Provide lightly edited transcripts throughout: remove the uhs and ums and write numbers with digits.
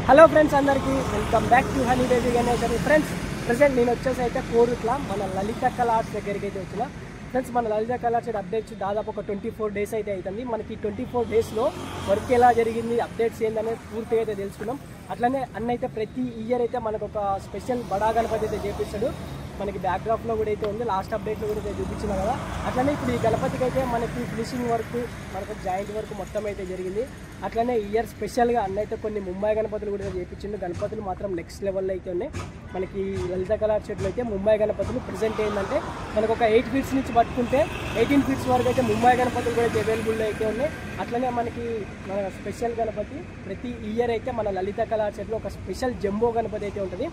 Hello friends, అందరికీ welcome back to honey baby Ganesh. Friends, present నేను వచ్చేసి అయితే కోరుట్ల మన లలిత కళా ఆర్ట్స్ దగ్గరికి అయితే వచ్చిన. ఫ్రెండ్స్, మన లలిత కళా ఆర్ట్స్ అప్డేట్స్ దాదాపు ఒక 24 డేస్ అయితే అవుతుంది. మనకి 24 డేస్లో వర్క్ ఎలా జరిగింది, అప్డేట్స్ ఏందనేది పూర్తిగా అయితే తెలుసుకున్నాం. అట్లనే అన్న అయితే ప్రతి ఇయర్ అయితే మనకు ఒక స్పెషల్ బడా గణపతి అయితే చేపిస్తాడు. మనకి బ్యాక్డ్రాప్లో కూడా అయితే ఉంది, లాస్ట్ అప్డేట్లో కూడా అయితే చూపించినా కదా. అట్లనే ఇప్పుడు ఈ గణపతికి అయితే మనకి ఫినిషింగ్ వర్క్, మనకు జాయింట్ వర్క్ మొత్తం అయితే జరిగింది. అట్లనే ఇయర్ స్పెషల్గా అన్న అయితే కొన్ని ముంబై గణపతులు కూడా చేయించిండు. గణపతులు మాత్రం నెక్స్ట్ లెవెల్లో అయితే ఉన్నాయి. మనకి లలిత కళా చెట్లు అయితే ముంబై గణపతులు ప్రజెంట్ ఏంటంటే మనకు ఒక 8 ఫీట్స్ నుంచి పట్టుకుంటే 18 ఫీట్స్ వరకు అయితే ముంబై గణపతులు కూడా అవైలబుల్లో అయితే ఉన్నాయి. అట్లనే మనకి మన స్పెషల్ గణపతి ప్రతి ఇయర్ అయితే మన లలిత కళా చెట్లు ఒక స్పెషల్ జంబో గణపతి అయితే ఉంటుంది.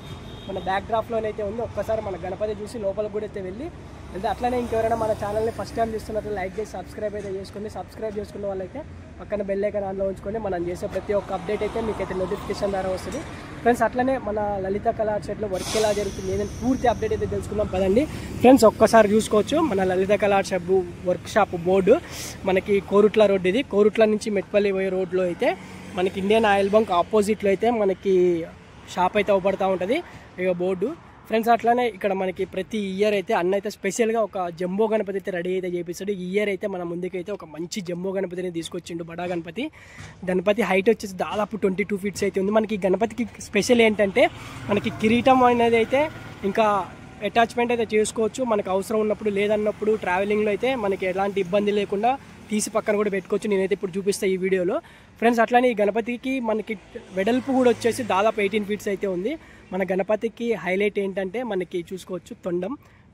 మన బ్యాక్డ్రాప్లోనైతే ఉంది. ఒక్కసారి మన గణపతి చూసి లోపలికి కూడా అయితే వెళ్ళి అంటే అట్లనే ఇంకెవరైనా మన ఛానల్ని ఫస్ట్ టైం చూస్తున్నట్టు లైక్ చేసి సబ్స్క్రైబ్ అయితే చేసుకోండి. సబ్స్క్రైబ్ చేసుకున్న వాళ్ళైతే పక్కన బెల్ ఐకాన్ ఆన్లో ఉంచుకొని మనం చేసే ప్రతి ఒక్క అప్డేట్ అయితే మీకైతే నోటిఫికేషన్ ద్వారా వస్తుంది. ఫ్రెండ్స్, అట్లనే మన లలిత కళా చెట్లు వర్క్ ఎలా జరుగుతుంది ఏదైనా పూర్తి అప్డేట్ అయితే తెలుసుకుందాం పదండి. ఫ్రెండ్స్, ఒక్కసారి చూసుకోవచ్చు మన లలిత కళా వర్క్ షాప్ బోర్డు మనకి కోరుట్ల రోడ్డు. ఇది కోరుట్ల నుంచి మెట్పల్లి పోయే రోడ్లో అయితే మనకి ఇండియన్ ఆయిల్ బంక్ ఆపోజిట్లో అయితే మనకి షాప్ అయితే అవపడుతూ ఉంటుంది ఇక బోర్డు. ఫ్రెండ్స్, అట్లానే ఇక్కడ మనకి ప్రతి ఇయర్ అయితే అన్న అయితే స్పెషల్గా ఒక జంబో గణపతి అయితే రెడీ అయితే చేపిస్తాడు. ఈ ఇయర్ అయితే మన ముందుకైతే ఒక మంచి జంబో గణపతిని తీసుకొచ్చిండు. బడా గణపతి హైట్ వచ్చేసి దాదాపు 22 ఫీట్స్ అయితే ఉంది. మనకి గణపతికి స్పెషల్ ఏంటంటే మనకి కిరీటం అనేది అయితే ఇంకా అటాచ్మెంట్ అయితే చేసుకోవచ్చు. మనకు అవసరం ఉన్నప్పుడు లేదన్నప్పుడు ట్రావెలింగ్లో అయితే మనకి ఎలాంటి ఇబ్బంది లేకుండా తీసి పక్కన కూడా పెట్టుకోవచ్చు. నేనైతే ఇప్పుడు చూపిస్తాను ఈ వీడియోలో. ఫ్రెండ్స్, అట్లానే ఈ గణపతికి మనకి వెడల్పు కూడా వచ్చేసి దాదాపు 18 ఫీట్స్ అయితే ఉంది. మన గణపతికి హైలైట్ ఏంటంటే మనకి చూసుకోవచ్చు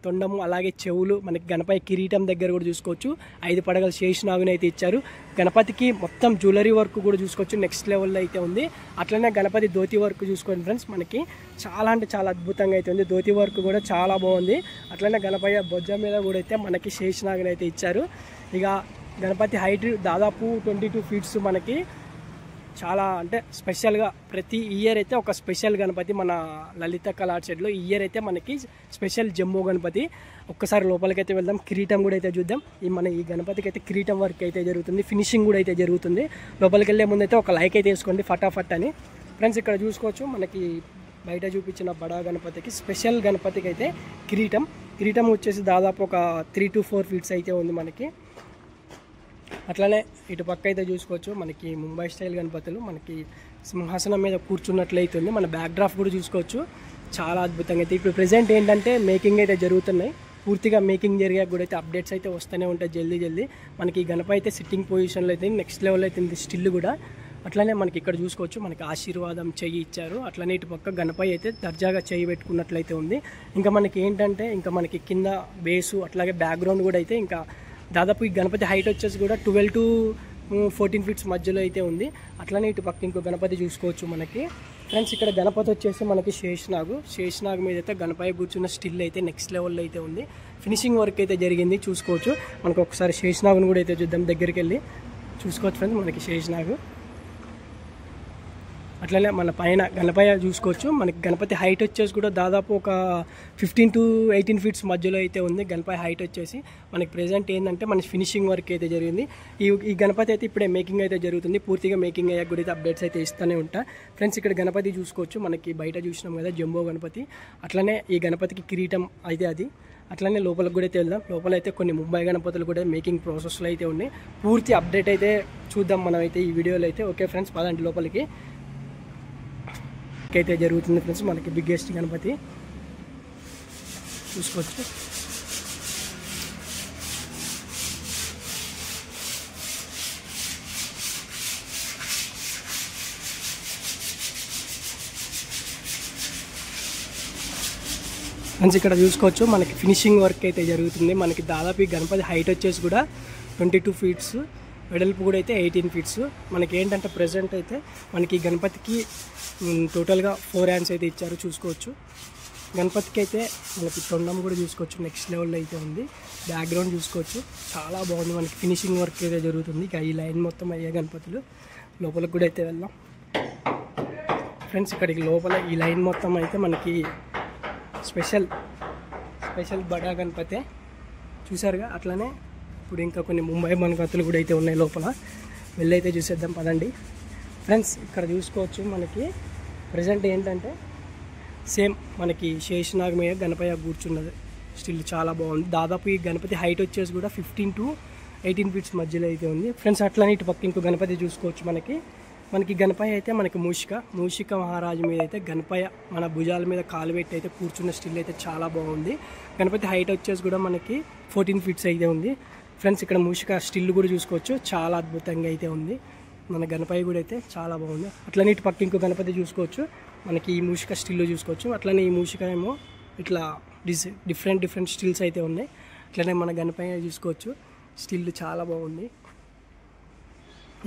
తొండము అలాగే చెవులు, మనకి గణపతి కిరీటం దగ్గర కూడా చూసుకోవచ్చు 5 పడగల శేషనాగుని అయితే ఇచ్చారు. గణపతికి మొత్తం జ్యువెలరీ వర్క్ కూడా చూసుకోవచ్చు నెక్స్ట్ లెవెల్లో అయితే ఉంది. అట్లనే గణపతి ధోతి వర్క్ చూసుకోండి ఫ్రెండ్స్, మనకి చాలా అంటే చాలా అద్భుతంగా అయితే ఉంది. ధోతి వర్క్ కూడా చాలా బాగుంది. అట్లనే గణపతి బొజ్జ మీద కూడా అయితే మనకి శేషనాగుని అయితే ఇచ్చారు. ఇక గణపతి హైట్ దాదాపు 22 ఫీట్స్ మనకి చాలా అంటే స్పెషల్గా ప్రతి ఇయర్ అయితే ఒక స్పెషల్ గణపతి మన లలిత కళా చెట్లో. ఈ ఇయర్ అయితే మనకి స్పెషల్ జంబో గణపతి. ఒక్కసారి లోపలికి అయితే వెళ్దాం, కిరీటం కూడా అయితే చూద్దాం. ఈ గణపతికి అయితే కిరీటం వర్క్ అయితే జరుగుతుంది, ఫినిషింగ్ కూడా అయితే జరుగుతుంది. లోపలికి వెళ్ళే ముందు అయితే ఒక లైక్ అయితే వేసుకోండి ఫటాఫట్ అని. ఫ్రెండ్స్, ఇక్కడ చూసుకోవచ్చు మనకి బయట చూపించిన బడా గణపతికి స్పెషల్ గణపతికి అయితే కిరీటం వచ్చేసి దాదాపు ఒక 3 to 4 ఫీట్స్ అయితే ఉంది మనకి. అట్లనే ఇటు పక్క అయితే చూసుకోవచ్చు మనకి ముంబై స్టైల్ గణపతులు మనకి సింహాసనం మీద కూర్చున్నట్లయితుంది. మన బ్యాక్డ్రాప్ కూడా చూసుకోవచ్చు చాలా అద్భుతంగా అయితే. ఇప్పుడు ప్రెజెంట్ ఏంటంటే మేకింగ్ అయితే జరుగుతున్నాయి. పూర్తిగా మేకింగ్ జరిగాక కూడా అయితే అప్డేట్స్ అయితే వస్తూనే ఉంటాయి జల్దీ. మనకి ఈ గణపతి అయితే సిట్టింగ్ పొజిషన్లో అయితే నెక్స్ట్ లెవెల్ అయితే స్టిల్ కూడా. అట్లనే మనకి ఇక్కడ చూసుకోవచ్చు మనకి ఆశీర్వాదం చెయ్యి ఇచ్చారు. అట్లనే ఇటు పక్క గణపతి అయితే దర్జాగా చెయ్యి పెట్టుకున్నట్లయితే ఉంది. ఇంకా మనకి ఏంటంటే ఇంకా మనకి కింద బేసు అట్లాగే బ్యాక్గ్రౌండ్ కూడా అయితే ఇంకా దాదాపు ఈ గణపతి హైట్ వచ్చేసి కూడా 12 to 14 ఫీట్స్ మధ్యలో అయితే ఉంది. అట్లనే ఇటు పక్క ఇంకో గణపతి చూసుకోవచ్చు మనకి. ఫ్రెండ్స్, ఇక్కడ గణపతి వచ్చేసి మనకి శేషనాగు మీద అయితే గణపతి కూర్చున్న స్టిల్ అయితే నెక్స్ట్ లెవెల్లో అయితే ఉంది. ఫినిషింగ్ వర్క్ అయితే జరిగింది చూసుకోవచ్చు. మనకు ఒకసారి శేషనాగుని కూడా అయితే చూద్దాం, దగ్గరికి వెళ్ళి చూసుకోవచ్చు ఫ్రెండ్స్ మనకి శేషనాగు. అట్లనే మన పైన గణపతి చూసుకోవచ్చు. మనకి గణపతి హైట్ వచ్చేసి కూడా దాదాపు ఒక 15 to 18 ఫీట్స్ మధ్యలో అయితే ఉంది. గణపతి హైట్ వచ్చేసి మనకి ప్రెజెంట్ ఏంటంటే మన ఫినిషింగ్ వర్క్ అయితే జరిగింది. ఈ గణపతి అయితే ఇప్పుడే మేకింగ్ అయితే జరుగుతుంది. పూర్తిగా మేకింగ్ అయ్యాక కూడా అప్డేట్స్ అయితే ఇస్తూనే ఉంటా. ఫ్రెండ్స్, ఇక్కడ గణపతి చూసుకోవచ్చు మనకి బయట చూసినాం కదా జంబో గణపతి. అట్లనే ఈ గణపతికి కిరీటం అయితే అది. అట్లనే లోపలికి కూడా అయితే వెళ్దాం. లోపల అయితే కొన్ని ముంబై గణపతులు కూడా మేకింగ్ ప్రాసెస్లో అయితే ఉన్నాయి. పూర్తి అప్డేట్ అయితే చూద్దాం మనం అయితే ఈ వీడియోలో అయితే. ఓకే ఫ్రెండ్స్, పదండి లోపలికి అయితే జరుగుతుంది. ఫ్రెండ్స్, మనకి బిగ్గెస్ట్ గణపతి చూసుకోవచ్చు. ఫ్రెండ్స్, ఇక్కడ చూసుకోవచ్చు మనకి ఫినిషింగ్ వర్క్ అయితే జరుగుతుంది. మనకి దాదాపు ఈ గణపతి హైట్ వచ్చేసి కూడా 22 ఫీట్స్, వెడల్పు కూడా అయితే 18 ఫీట్స్. మనకి ఏంటంటే ప్రెజెంట్ అయితే మనకి గణపతికి టోటల్గా 4 హ్యాండ్స్ అయితే ఇచ్చారు చూసుకోవచ్చు. గణపతికి అయితే మనకి తొండం కూడా చూసుకోవచ్చు నెక్స్ట్ లెవెల్లో అయితే ఉంది. బ్యాక్గ్రౌండ్ చూసుకోవచ్చు చాలా బాగుంది. మనకి ఫినిషింగ్ వర్క్ అయితే జరుగుతుంది. ఇక ఈ లైన్ మొత్తం అయ్యే గణపతులు లోపలికి కూడా అయితే వెళ్దాం. ఫ్రెండ్స్, ఇక్కడికి లోపల ఈ లైన్ మొత్తం అయితే మనకి స్పెషల్ బడా గణపతి చూసారుగా. అట్లనే ఇప్పుడు ఇంకా కొన్ని ముంబై గణపతులు కూడా అయితే ఉన్నాయి లోపల, వెళ్ళైతే చూసేద్దాం పదండి. ఫ్రెండ్స్, ఇక్కడ చూసుకోవచ్చు మనకి ప్రజెంట్ ఏంటంటే సేమ్ మనకి శేషనాగ్ మీద గణపయ్య కూర్చున్నది స్టిల్ చాలా బాగుంది. దాదాపు ఈ గణపతి హైట్ వచ్చేసి కూడా 15 to 18 ఫీట్స్ మధ్యలో అయితే ఉంది ఫ్రెండ్స్. అట్లనే ఇటు పక్క ఇంకో గణపతి చూసుకోవచ్చు. మనకి గణపయ్య అయితే మనకి మూషిక మహారాజు మీద అయితే గణపయ్య మన భుజాల మీద కాలు పెట్టి అయితే కూర్చున్న స్టిల్ అయితే చాలా బాగుంది. గణపతి హైట్ వచ్చేసి కూడా మనకి 14 ఫీట్స్ అయితే ఉంది ఫ్రెండ్స్. ఇక్కడ మూషిక స్టిల్ కూడా చూసుకోవచ్చు, చాలా అద్భుతంగా అయితే ఉంది. మన గణపయ్య కూడా అయితే చాలా బాగుంది. అట్లనే ఇటు పక్క ఇంకో గణపతి చూసుకోవచ్చు. మనకి ఈ మూషిక స్టిల్ చూసుకోవచ్చు. అట్లనే ఈ మూషిక ఏమో ఇట్లా డిఫరెంట్ స్టిల్స్ అయితే ఉన్నాయి. అట్లనే మన గణపయ్య చూసుకోవచ్చు, స్టిల్ చాలా బాగుంది.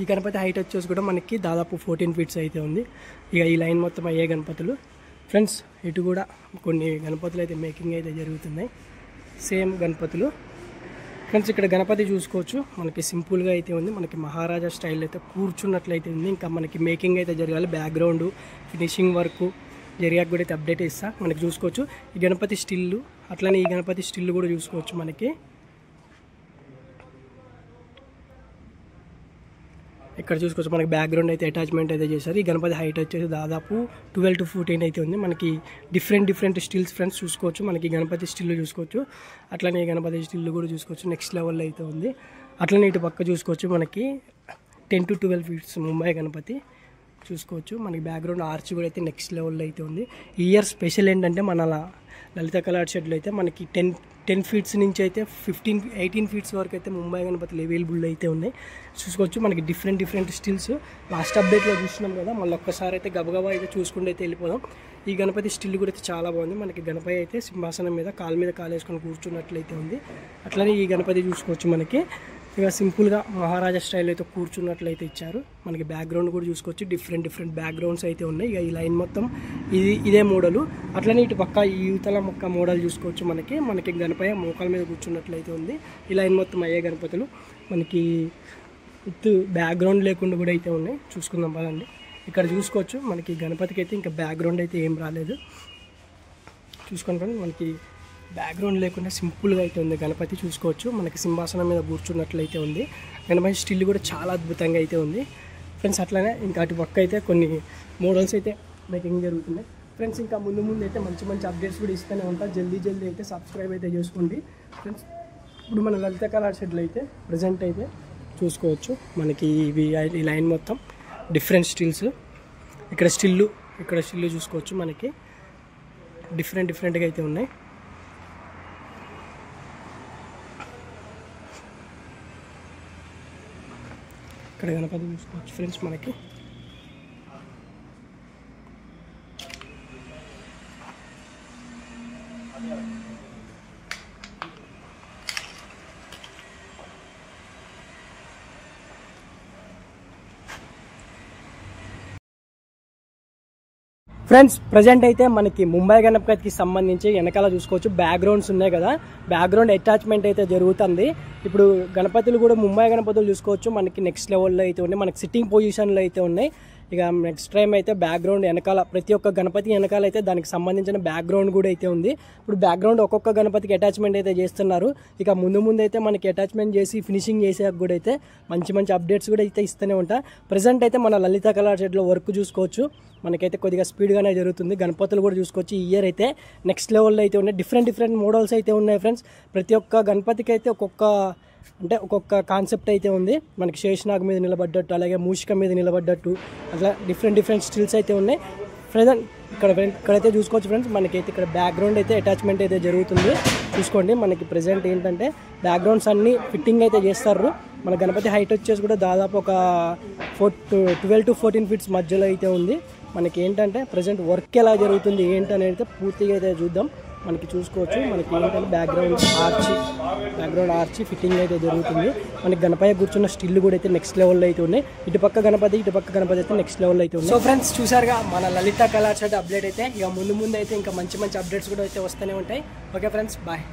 ఈ గణపతి హైట్ వచ్చేసి కూడా మనకి దాదాపు 14 ఫీట్స్ అయితే ఉంది. ఇక ఈ లైన్ మొత్తం అయ్యే గణపతులు ఫ్రెండ్స్. ఇటు కూడా కొన్ని గణపతులు అయితే మేకింగ్ అయితే జరుగుతున్నాయి, సేమ్ గణపతులు ఫ్రెండ్స్. ఇక్కడ గణపతి చూసుకోవచ్చు, మనకి సింపుల్గా అయితే ఉంది. మనకి మహారాజా స్టైల్ అయితే కూర్చున్నట్లయితే ఉంది. ఇంకా మనకి మేకింగ్ అయితే జరగాలి, బ్యాక్గ్రౌండ్ ఫినిషింగ్ వర్క్ జరిగాక కూడా అయితే అప్డేట్ ఇస్తా. మనకి చూసుకోవచ్చు ఈ గణపతి స్టిల్, అట్లనే ఈ గణపతి స్టిల్ కూడా చూసుకోవచ్చు. మనకి ఇక్కడ చూసుకోవచ్చు, మనకి బ్యాక్గ్రౌండ్ అయితే అటాచ్మెంట్ అయితే చేశారు. ఈ గణపతి హైట్ వచ్చేసి దాదాపు 12 to 14 అయితే ఉంది. మనకి డిఫరెంట్ స్టిల్స్ ఫ్రెండ్స్ చూసుకోవచ్చు. మనకి గణపతి స్టిల్ చూసుకోవచ్చు, అట్లనే గణపతి స్టిల్ కూడా చూసుకోవచ్చు, నెక్స్ట్ లెవెల్లో అయితే ఉంది. అట్లనే ఇటు పక్క చూసుకోవచ్చు, మనకి 10 to 12 ఫీట్స్ ముంబై గణపతి చూసుకోవచ్చు. మనకి బ్యాక్గ్రౌండ్ ఆర్చ్ కూడా అయితే నెక్స్ట్ లెవెల్లో అయితే ఉంది. ఈ ఇయర్ స్పెషల్ ఏంటంటే మన లలిత కళా షెడ్లో అయితే మనకి 10 ఫీట్స్ నుంచి అయితే 18 ఫీట్స్ వరకు అయితే ముంబై గణపతులు అవైలబుల్ అయితే ఉన్నాయి చూసుకోవచ్చు. మనకి డిఫరెంట్ స్టిల్స్ లాస్ట్ అప్డేట్లో చూసినాం కదా, మళ్ళీ ఒక్కసారి అయితే గబగబా అయితే చూసుకుంటూ అయితే వెళ్ళిపోదాం. ఈ గణపతి స్టిల్ కూడా అయితే చాలా బాగుంది. మనకి గణపతి అయితే సింహాసనం మీద కాలు వేసుకొని కూర్చున్నట్లయితే ఉంది. అట్లనే ఈ గణపతి చూసుకోవచ్చు, మనకి ఇక సింపుల్గా మహారాజా స్టైల్ అయితే కూర్చున్నట్లయితే ఇచ్చారు. మనకి బ్యాక్గ్రౌండ్ కూడా చూసుకోవచ్చు, డిఫరెంట్ బ్యాక్గ్రౌండ్స్ అయితే ఉన్నాయి. ఇక ఈ లైన్ మొత్తం ఇదే మోడలు. అట్లనే ఇటు పక్క ఈ యువతల మొక్క మోడల్ చూసుకోవచ్చు. మనకి గణపయ్య మోకాల మీద కూర్చున్నట్లయితే ఉంది. ఈ లైన్ మొత్తం అయ్యే గణపతులు మనకి విత్ బ్యాక్గ్రౌండ్ లేకుండా కూడా అయితే ఉన్నాయి. చూసుకుందాం పదండి. ఇక్కడ చూసుకోవచ్చు, మనకి గణపతికి అయితే ఇంకా బ్యాక్గ్రౌండ్ అయితే ఏం రాలేదు. చూసుకొని మనకి బ్యాక్గ్రౌండ్ లేకుండా సింపుల్గా అయితే ఉంది గణపతి చూసుకోవచ్చు. మనకి సింహాసనం మీద కూర్చున్నట్లయితే ఉంది. గణపతి స్టిల్ కూడా చాలా అద్భుతంగా అయితే ఉంది ఫ్రెండ్స్. అట్లనే ఇంకా అటు పక్క అయితే కొన్ని మోడల్స్ అయితే మేకింగ్ జరుగుతున్నాయి ఫ్రెండ్స్. ఇంకా ముందు అయితే మంచి అప్డేట్స్ కూడా ఇస్తూనే ఉంటాయి. జల్దీ అయితే సబ్స్క్రైబ్ అయితే చేసుకోండి ఫ్రెండ్స్. ఇప్పుడు మన లలిత కళా షెడ్లో అయితే ప్రజెంట్ అయితే చూసుకోవచ్చు, మనకి ఈ లైన్ మొత్తం డిఫరెంట్ స్టిల్స్. ఇక్కడ స్టిల్ చూసుకోవచ్చు, మనకి డిఫరెంట్గా అయితే ఉన్నాయి. ఇక్కడ గణపతి చూసుకోవచ్చు ఫ్రెండ్స్. మనకి ఫ్రెండ్స్ ప్రజెంట్ అయితే మనకి ముంబై గణపతికి సంబంధించి వెనకాల చూసుకోవచ్చు బ్యాక్గ్రౌండ్స్ ఉన్నాయి కదా, బ్యాక్గ్రౌండ్ అటాచ్మెంట్ అయితే జరుగుతుంది. ఇప్పుడు గణపతులు కూడా ముంబై గణపతులు చూసుకోవచ్చు, మనకి నెక్స్ట్ లెవెల్లో అయితే ఉన్నాయి. మనకి సిట్టింగ్ పొజిషన్లో అయితే ఉన్నాయి. ఇక నెక్స్ట్ టైం అయితే బ్యాక్గ్రౌండ్ వెనకాల ప్రతి ఒక్క గణపతి వెనకాల అయితే దానికి సంబంధించిన బ్యాక్గ్రౌండ్ కూడా అయితే ఉంది. ఇప్పుడు బ్యాక్గ్రౌండ్ ఒక్కొక్క గణపతికి అటాచ్మెంట్ అయితే చేస్తున్నారు. ఇక ముందు అయితే మనకి అటాచ్మెంట్ చేసి ఫినిషింగ్ చేసాక కూడా అయితే మంచి అప్డేట్స్ కూడా అయితే ఇస్తూనే ఉంటా. ప్రజెంట్ అయితే మన లలిత కళా షెడ్లో వర్క్ చూసుకోవచ్చు, మనకైతే కొద్దిగా స్పీడ్గానే జరుగుతుంది. గణపతులు కూడా చూసుకోవచ్చు, ఈ ఇయర్ అయితే నెక్స్ట్ లెవెల్లో అయితే ఉన్నాయి. డిఫరెంట్ మోడల్స్ అయితే ఉన్నాయి ఫ్రెండ్స్. ప్రతి ఒక్క గణపతికి అయితే ఒక్కొక్క కాన్సెప్ట్ అయితే ఉంది. మనకి శేషనాగ్ మీద నిలబడ్డట్టు, అలాగే మూషిక మీద నిలబడ్డట్టు, అట్లా డిఫరెంట్ స్టిల్స్ అయితే ఉన్నాయి. ప్రజెంట్ ఇక్కడైతే చూసుకోవచ్చు ఫ్రెండ్స్, మనకైతే ఇక్కడ బ్యాక్గ్రౌండ్ అయితే అటాచ్మెంట్ అయితే జరుగుతుంది. చూసుకోండి, మనకి ప్రజెంట్ ఏంటంటే బ్యాక్గ్రౌండ్స్ అన్నీ ఫిట్టింగ్ అయితే చేస్తారు. మన గణపతి హైట్ వచ్చేసి కూడా దాదాపు ఒక 12 to 14 ఫీట్స్ మధ్యలో అయితే ఉంది. మనకి ఏంటంటే ప్రజెంట్ వర్క్ ఎలా జరుగుతుంది ఏంటనేది అయితే పూర్తిగా అయితే చూద్దాం. మనకి చూసుకోవచ్చు, మనకి ఏంటంటే బ్యాక్గ్రౌండ్ ఆర్చి ఫిట్టింగ్ అయితే జరుగుతుంది. మనకి గణపయ్య కూర్చున్న స్టిల్ కూడా అయితే నెక్స్ట్ లెవెల్లో అయితే ఉన్నాయి. ఇటుపక్క గణపతి అయితే నెక్స్ట్ లెవెల్లో అయితే ఉన్నాయి. సో ఫ్రెండ్స్ చూసారుగా మన లలిత కళా షెడ్ అప్డేట్ అయితే. ఇక ముందు అయితే ఇంకా మంచి అప్డేట్స్ కూడా అయితే వస్తూనే ఉంటాయి. Okay friends, bye.